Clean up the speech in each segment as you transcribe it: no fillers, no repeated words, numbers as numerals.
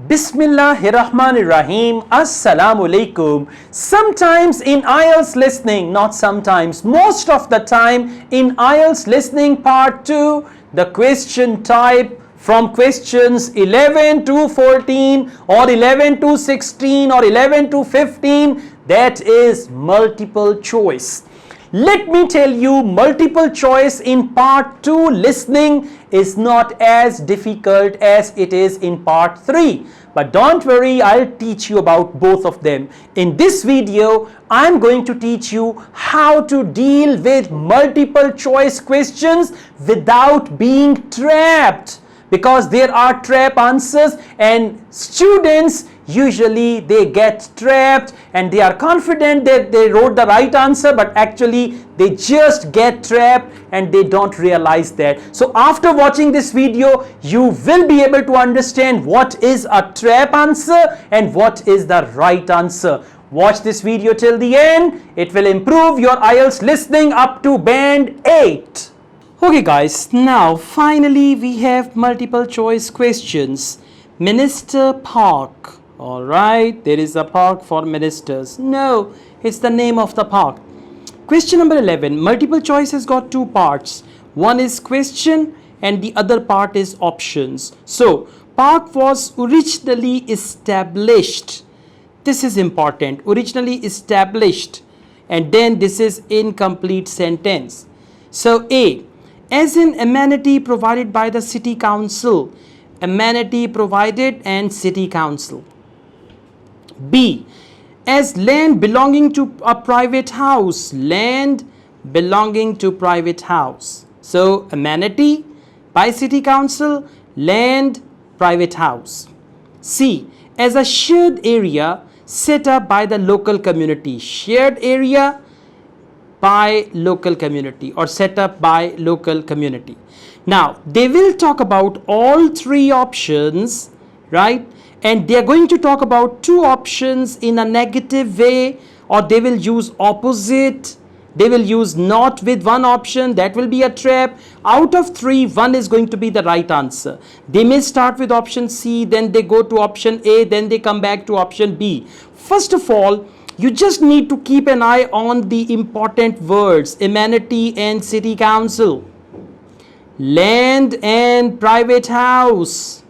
Bismillahirrahmanirrahim. Assalamu alaikum. Sometimes in IELTS listening, not sometimes, most of the time in IELTS listening part 2, the question type from questions 11 to 14 or 11 to 16 or 11 to 15, that is multiple choice. Let me tell you, multiple choice in part 2 listening is not as difficult as it is in part 3. But don't worry, I'll teach you about both of them. In this video, I'm going to teach you how to deal with multiple choice questions without being trapped. Because there are trap answers and students usually they get trapped and they are confident that they wrote the right answer, but actually they just get trapped and they don't realize that. So after watching this video, you will be able to understand what is a trap answer and what is the right answer. Watch this video till the end. It will improve your IELTS listening up to band 8. Okay guys, now finally we have multiple choice questions. Minister Park. Alright, there is a park for ministers. No, it's the name of the park. Question number 11. Multiple choice has got two parts. One is question and the other part is options. So, park was originally established. This is important. Originally established. And then this is incomplete sentence. So, A. As an amenity provided by the city council. Amenity provided and city council. B. As land belonging to a private house. Land belonging to private house. So, amenity by city council, land, private house. C. As a shared area set up by the local community. Shared area by local community or set up by local community. Now, they will talk about all three options, right? And they are going to talk about two options in a negative way, or they will use opposite. They will use not with one option. That will be a trap. Out of three, one is going to be the right answer. They may start with option C, then they go to option A, then they come back to option B. First of all, you just need to keep an eye on the important words, amenity and city council, land and private house,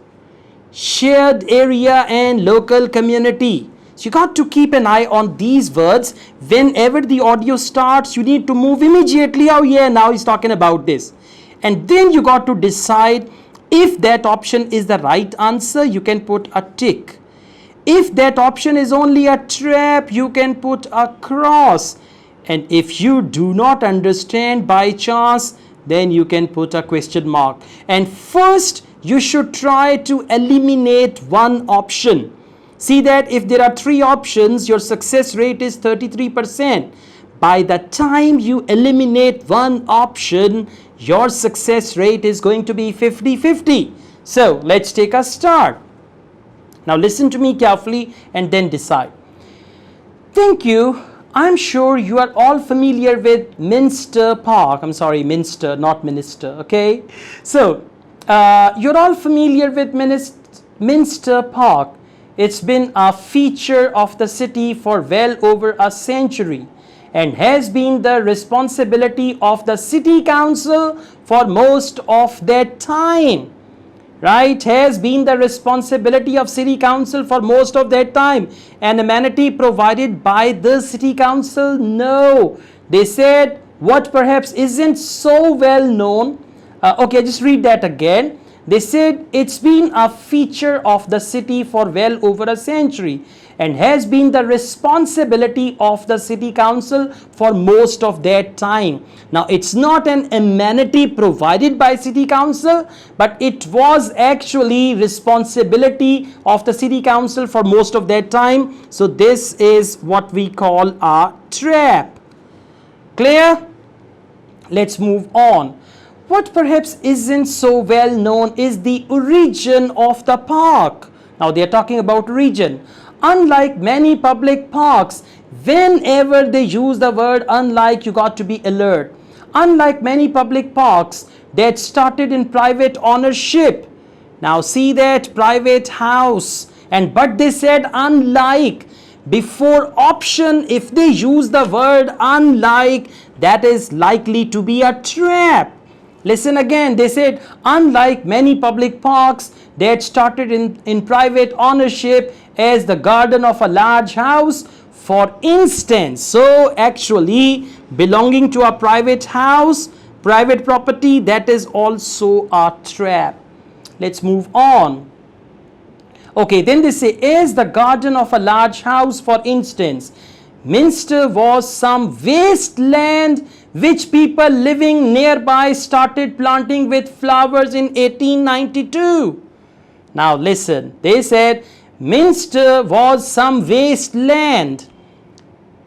shared area and local community. So you got to keep an eye on these words. Whenever the audio starts, you need to move immediately. Oh yeah, now he's talking about this. And then you got to decide if that option is the right answer, you can put a tick. If that option is only a trap, you can put a cross. And if you do not understand by chance, then you can put a question mark. And first, you should try to eliminate one option. See that if there are three options, your success rate is 33%. By the time you eliminate one option, your success rate is going to be 50-50. So, let's take a start. Now listen to me carefully and then decide. Thank you. I'm sure you are all familiar with Minster Park. I'm sorry, Minster, not Minister, okay? So, you're all familiar with Minster Park. It's been a feature of the city for well over a century and has been the responsibility of the city council for most of that time. Right, has been the responsibility of city council for most of that time. An amenity provided by the city council? No. They said what perhaps isn't so well known. Okay, just read that again. They said it's been a feature of the city for well over a century and has been the responsibility of the city council for most of that time. Now, it's not an amenity provided by city council, but it was actually responsibility of the city council for most of that time. So, this is what we call a trap. Clear? Let's move on. What perhaps isn't so well known is the origin of the park. Now, they are talking about region. Unlike many public parks, whenever they use the word unlike, you got to be alert. Unlike many public parks that started in private ownership. Now see that private house And but they said unlike. Before option, if they use the word unlike, that is likely to be a trap. Listen again, they said unlike many public parks that started in private ownership as the garden of a large house, for instance. So actually belonging to a private house, private property, that is also a trap. Let's move on. Okay, then they say, as the garden of a large house, for instance. Minster was some wasteland which people living nearby started planting with flowers in 1892. Now listen, they said Minster was some wasteland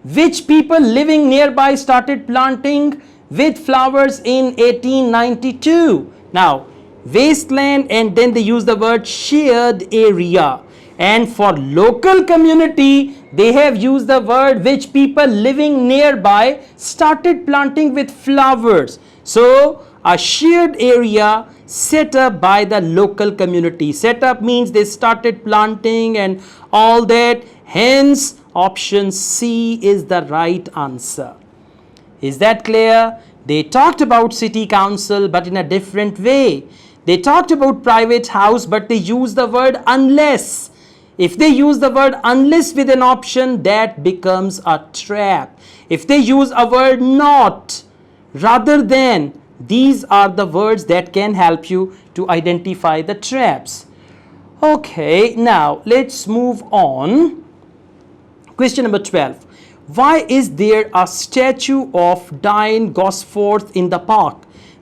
which people living nearby started planting with flowers in 1892. Now wasteland, and then they use the word shared area, and for local community they have used the word which people living nearby started planting with flowers. So a shared area set up by the local community. Set up means they started planting and all that, hence option C is the right answer. Is that clear? They talked about city council but in a different way. They talked about private house, but they use the word unless. If they use the word unless with an option, that becomes a trap. If they use a word not rather than, these are the words that can help you to identify the traps. Okay, now let's move on. Question number 12. Why is there a statue of Diane Gosforth in the park?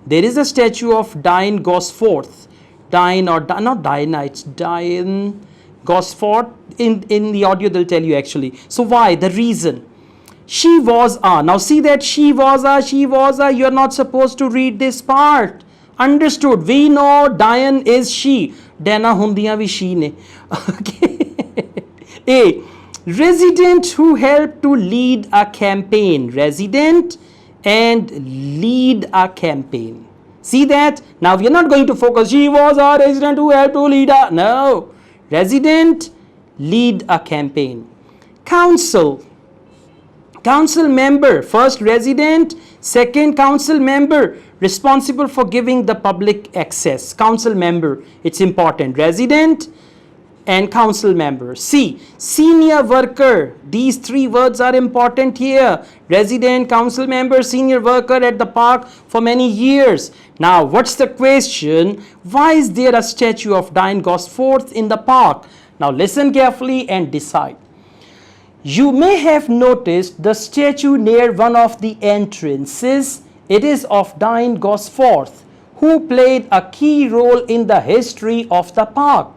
There is a statue of Diane Gosforth. Diane or not Diana, it's Diane Gosforth. In the audio they'll tell you actually. So why? The reason. She was a. Now see that she was a. You're not supposed to read this part. Understood? We know Diane is she. Dana hundiyan vi she ne. Okay. A. Resident who helped to lead a campaign. Resident and lead a campaign. See that? Now we are not going to focus. She was a resident who helped to lead a. No. Resident, lead a campaign. Council. Council member. First resident. Second council member. Responsible for giving the public access. Council member. It's important. Resident and council member. C. Senior worker. These three words are important here. Resident, council member, senior worker at the park for many years. Now, what's the question? Why is there a statue of Diane Gosforth in the park? Now, listen carefully and decide. You may have noticed the statue near one of the entrances. It is of Diane Gosforth, who played a key role in the history of the park.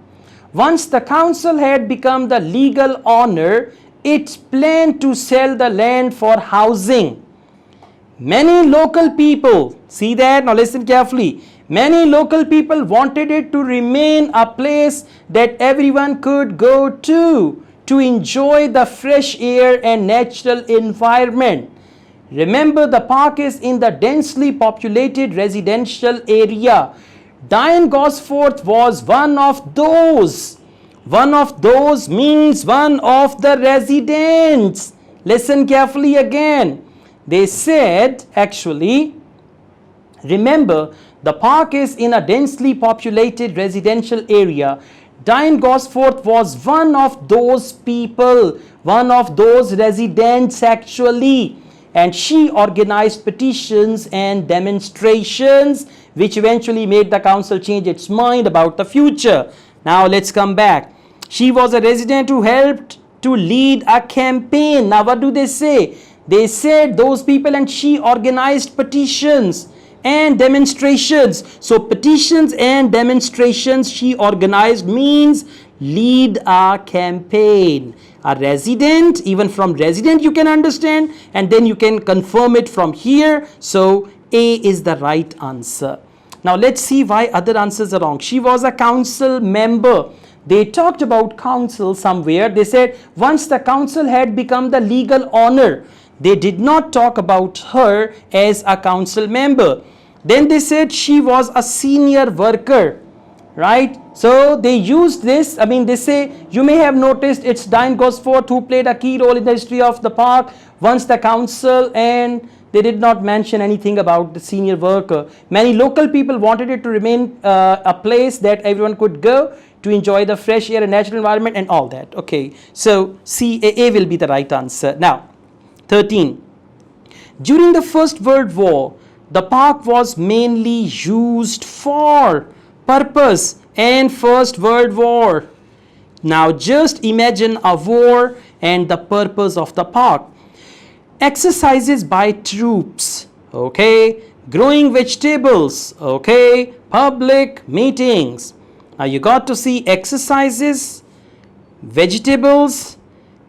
Once the council had become the legal owner, it planned to sell the land for housing. Many local people, see that? Now listen carefully. Many local people wanted it to remain a place that everyone could go to enjoy the fresh air and natural environment. Remember, the park is in the densely populated residential area. Diane Gosforth was one of those. One of those means one of the residents. Listen carefully again. They said, actually, remember, the park is in a densely populated residential area. Diane Gosforth was one of those people, one of those residents actually. And she organized petitions and demonstrations which eventually made the council change its mind about the future. Now let's come back. She was a resident who helped to lead a campaign. Now what do they say? They said those people, and she organized petitions and demonstrations. So petitions and demonstrations she organized means lead a campaign. A resident, even from resident you can understand, and then you can confirm it from here. So A is the right answer. Now let's see why other answers are wrong. She was a council member. They talked about council somewhere. They said once the council had become the legal owner. They did not talk about her as a council member. Then they said she was a senior worker. right? So they used this. I mean, they say, you may have noticed it's Diane Gosforth who played a key role in the history of the park. Once the council, and they did not mention anything about the senior worker. Many local people wanted it to remain a place that everyone could go to enjoy the fresh air and natural environment and all that. Okay, so A will be the right answer. Now, 13. During the First World War, the park was mainly used for purpose and First World War. Now just imagine a war and the purpose of the park. Exercises by troops, okay, growing vegetables, okay, public meetings. Now you got to see exercises, vegetables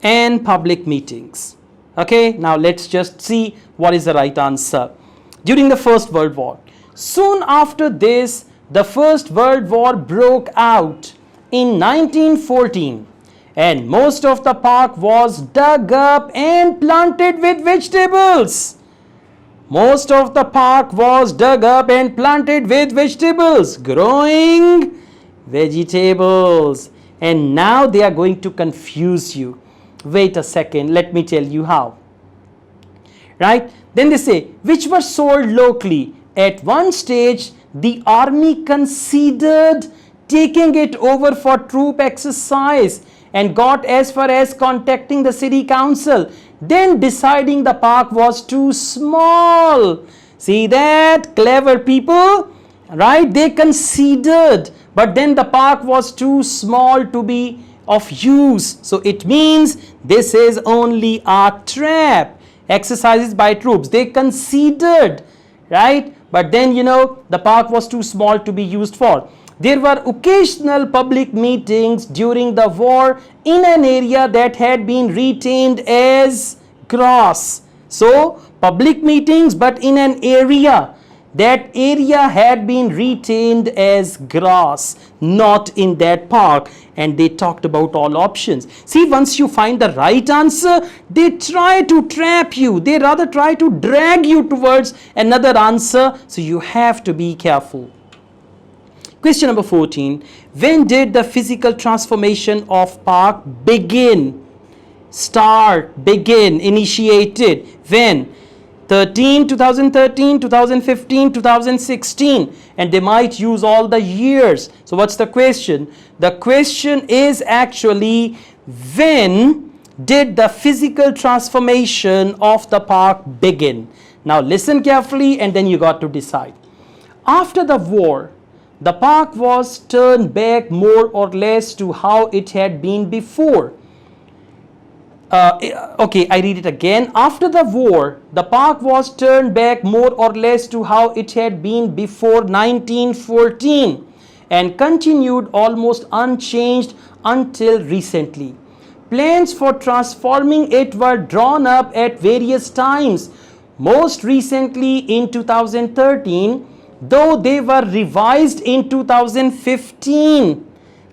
and public meetings. Okay, now let's just see what is the right answer. During the First World War. Soon after this, the First World War broke out in 1914 and most of the park was dug up and planted with vegetables. Most of the park was dug up and planted with vegetables, growing vegetables. And now they are going to confuse you. Wait a second, let me tell you how. Right? Then they say, which were sold locally. At one stage, the army considered taking it over for troop exercise and got as far as contacting the city council, then deciding the park was too small. See that? Clever people, right? They considered, but then the park was too small to be of use. So it means this is only a trap. Exercises by troops. They considered, right? But then, you know, the park was too small to be used for. There were occasional public meetings during the war in an area that had been retained as grass. So, public meetings, but in an area. That area had been retained as grass, not in that park. And they talked about all options. See, once you find the right answer, they try to trap you. They rather try to drag you towards another answer. So you have to be careful. Question number 14. When did the physical transformation of park begin? Start, begin, initiated. When? 2013, 2015, 2016, and they might use all the years. So what's the question? The question is actually, when did the physical transformation of the park begin? Now listen carefully and then you got to decide. After the war, the park was turned back more or less to how it had been before. Okay, I read it again. After the war, the park was turned back more or less to how it had been before 1914 and continued almost unchanged until recently. Plans for transforming it were drawn up at various times, most recently in 2013, though they were revised in 2015.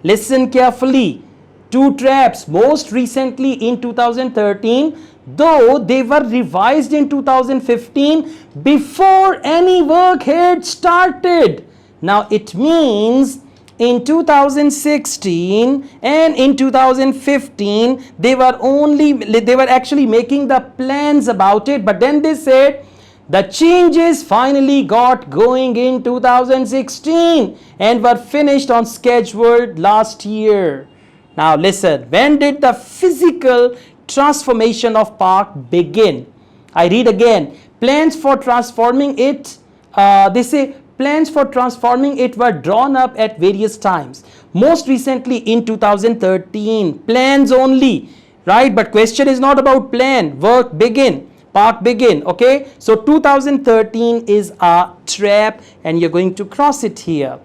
Listen carefully. Two traps, most recently in 2013, though they were revised in 2015 before any work had started. Now it means in 2016 and in 2015 they were actually making the plans about it, but then they said the changes finally got going in 2016 and were finished on schedule last year. Now listen, when did the physical transformation of park begin? I read again. Plans for transforming it, they say plans for transforming it were drawn up at various times. Most recently in 2013. Plans only, right? But question is not about plan. Work begin. Park begin. Okay. So 2013 is a trap and you're going to cross it here.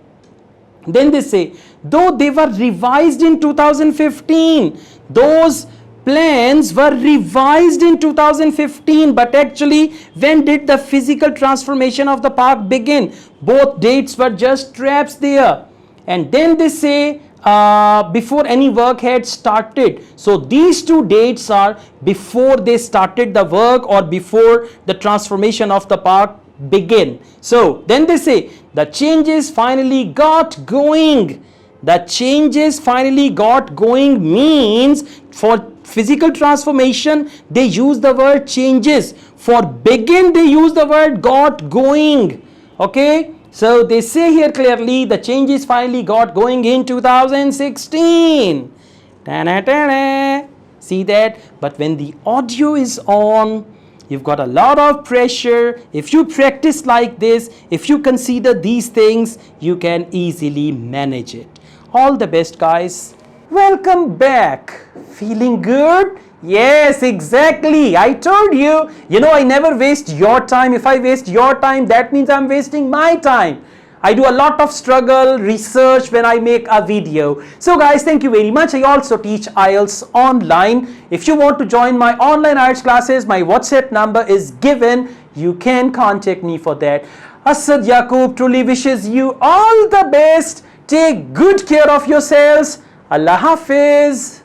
Then they say, though they were revised in 2015, those plans were revised in 2015, but actually when did the physical transformation of the park begin? Both dates were just traps there. And then they say before any work had started. So these two dates are before they started the work or before the transformation of the park begin. So then they say the changes finally got going. The changes finally got going means for physical transformation they use the word changes. For begin they use the word got going. Okay, so they say here clearly the changes finally got going in 2016. Ta-da-ta-da. See that? But when the audio is on, you've got a lot of pressure. If you practice like this, if you consider these things, you can easily manage it. All the best, guys. Welcome back. Feeling good? Yes, exactly. I told you. You know, I never waste your time. If I waste your time, that means I'm wasting my time. I do a lot of struggle, research when I make a video. So guys, thank you very much. I also teach IELTS online. If you want to join my online IELTS classes, my WhatsApp number is given. You can contact me for that. Asad Yaqub truly wishes you all the best. Take good care of yourselves. Allah Hafiz.